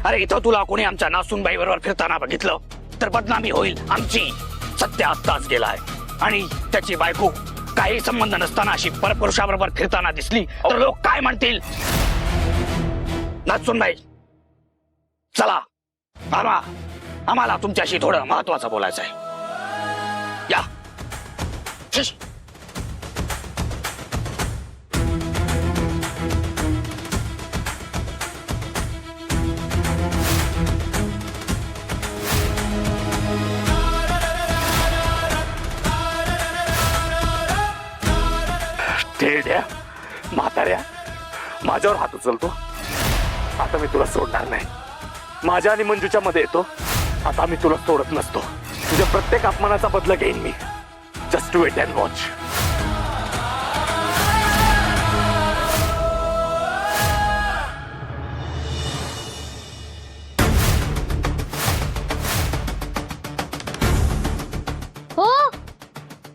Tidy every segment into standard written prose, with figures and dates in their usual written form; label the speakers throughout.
Speaker 1: अरे इथं तुला कोणी आमच्या नासूनबाई बरोबर फिरताना बघितलं तर बदनामी होईल आमची. सत्य आत्ताच गेलाय आणि त्याची बायको काही संबंध नसताना अशी परपुरुषाबरोबर फिरताना दिसली तर लोक काय म्हणतील? नासूनबाई चला, आम्हाला तुमच्याशी थोडं महत्वाचं बोलायचं आहे. या शिश. ढेड्या म्हाताऱ्या माझ्यावर हात उचलतो. आता मी तुला सोडणार नाही. माझ्या आणि मंजूच्या मध्ये येतो. आता मी तुला सोडत नसतो. तुझ्या प्रत्येक अपमानाचा बदला घेईन मी. Just wait and watch.
Speaker 2: हो,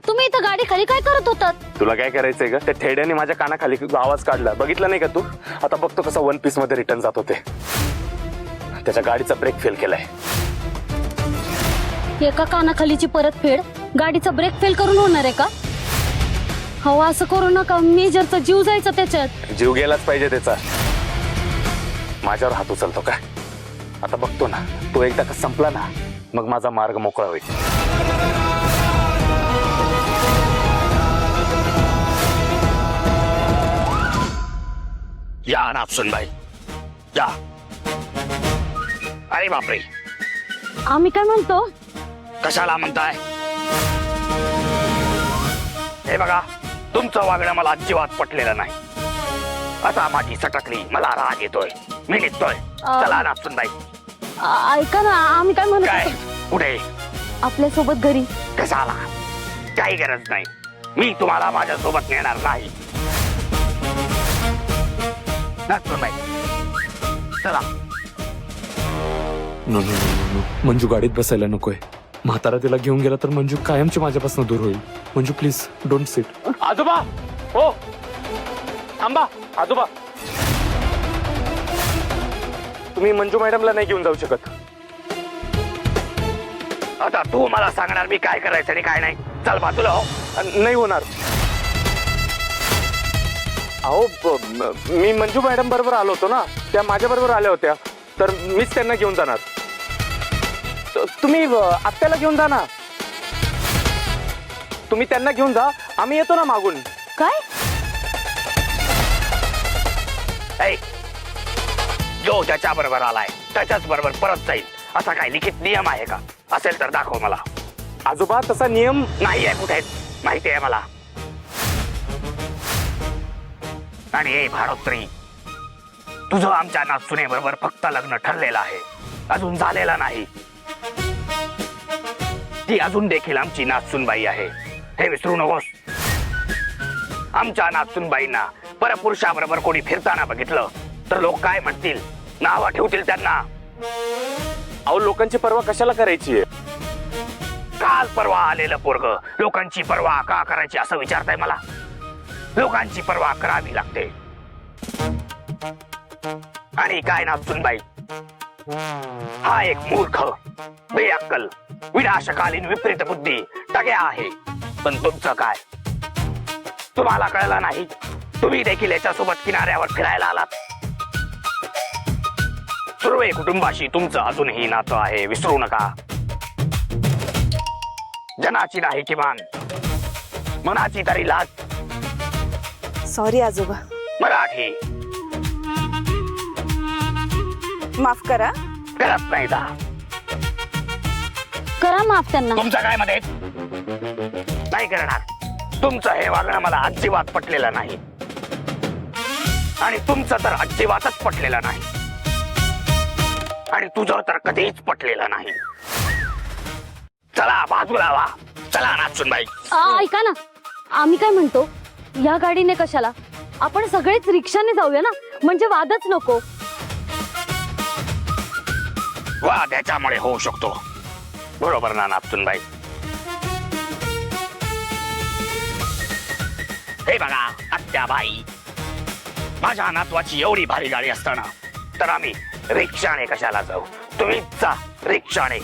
Speaker 2: तुम्ही इथं गाडी खाली काय करत होतात?
Speaker 3: तुला काय करायचंय का? त्या ठेड्याने माझ्या कानाखाली आवाज काढला, बघितला नाही का तू? आता बघतो कसा वन पीस मध्ये रिटर्न जात होते. त्याच्या गाडीचा ब्रेक फेल केलाय.
Speaker 2: एका कानाखालीची परतफेड गाडीचा ब्रेक फेल करून होणार आहे का? हो, असं करू नका. मेजरचा जीव जायचा त्याच्यात.
Speaker 3: जीव गेलाच पाहिजे त्याचा. माझ्यावर हात उचलतो का? आता बघतो ना, तो एकदा का संपला ना मग माझा मार्ग मोकळा होईल.
Speaker 1: या नासूनबाई या. अरे बापरे,
Speaker 2: आम्ही काय म्हणतो?
Speaker 1: कशाला म्हणताय? हे बघा, तुमचं वागणं मला अजिबात पटलेलं नाही. आता माझी सटकली, मला राग येतोय, मी निघतोय. चला नासूनबाई.
Speaker 2: ऐका ना, आम्ही काय म्हणतो?
Speaker 1: काय पुढे?
Speaker 2: आपल्या सोबत घरी.
Speaker 1: कशाला? काही गरज नाही. मी तुम्हाला माझ्या सोबत नेणार नाही. नासूनबाई चला.
Speaker 4: No no no no, Manju गाडीत बसायला नकोय. म्हातारा तिला घेऊन गेला तर मंजू कायमची माझ्यापासून दूर होईल. Manju please don't sit.
Speaker 3: आजोबा, हो थांबा. आजोबा, तुम्ही मंजू मॅडमला नाही घेऊन जाऊ शकत.
Speaker 1: आता तू मला सांगणार मी काय करायचं आणि काय नाही. चल बाजूला हो.
Speaker 3: नाही होणार. अहो, मी मंजू मॅडम बरोबर आलो होतो ना, त्या माझ्या बरोबर आल्या होत्या, तर मीच त्यांना घेऊन जाणार. तुम्ही आत्याला घेऊन जा ना. तुम्ही त्यांना घेऊन जा, आम्ही येतो ना मागून.
Speaker 2: काय?
Speaker 1: ऐक, जो ज्याच्या बरोबर आलाय त्याच्याच बरोबर परत जाईल असा काय लिखित नियम आहे का? असेल तर दाखव मला.
Speaker 3: आजोबा, तसा नियम
Speaker 1: नाही आहे कुठे, माहिती आहे मला. आणि हे भाडोत्री, तुझं आमच्या नाचुने बरोबर फक्त लग्न ठरलेलं आहे, अजून झालेला नाही. ती अजून देखील आमची नाचुनबाई आहे, हे विसरू नकोस. आमच्या नाचुनबाईंना परपुरुषाबरोबर कोणी फिरताना बघितलं तर लोक काय म्हणतील? नाव ठेवतील त्यांना.
Speaker 3: अहो, लोकांची पर्वा कशाला करायची आहे?
Speaker 1: काल परवा आलेलं पोरग लोकांची पर्वा का करायची असं विचारताय मला? लोकांची पर्वा करावी लागते. आणि काय नाचुनबाई, हा एक मूर्ख, बेअक्कल, विनाशकालीन विपरीत बुद्धी टग्या आहे. पण तुमचं काय? तुम्हाला कळलं नाही? तुम्ही देखील याच्यासोबत किनाऱ्यावर फिरायला आलात. सुर्वे कुटुंबाशी तुमचं अजूनही नातं आहे, विसरू नका. जनाची नाही किमान मनाची तरी लाज.
Speaker 5: सॉरी आजोबा,
Speaker 1: मराठी
Speaker 5: माफ करा.
Speaker 1: करत नाही का?
Speaker 2: करा माफ त्यांना.
Speaker 1: तुमचं काय मध्ये? नाही करणार. तुमचं हे वागणं मला अजिबात पटलेलं नाही आणि तुमचं तर अजिबातच पटलेलं नाही आणि तुझं तर कधीच पटलेलं नाही. चला बाजूला वा. चला नाचुनबाई.
Speaker 2: ऐका ना, आम्ही काय म्हणतो, या गाडीने कशाला? आपण सगळेच रिक्षाने जाऊया ना, म्हणजे वादच नको.
Speaker 1: वाद त्याच्यामुळे होऊ शकतो, बरोबर ना नाचुनबाई? हे बघा आत्याबाई, माझ्या नातवाची एवढी भारी गाडी असताना तर आम्ही रिक्षाने कशाला जाऊ? तुम्हीच जा रिक्षाने,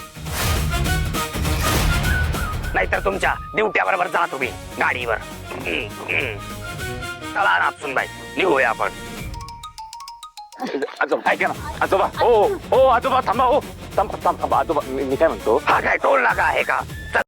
Speaker 1: नाहीतर तुमच्या ड्युट्या बरोबर जा तुम्ही गाडीवर. चला नाचूनबाई, निघूया आपण.
Speaker 3: आजोबा ऐका ना आजोबा. ओ ओ आजोबा थांबा. ओ थांबा थांबा आजोबा. मी काय म्हणतो,
Speaker 1: हा काय टोल नाका आहे का? चल.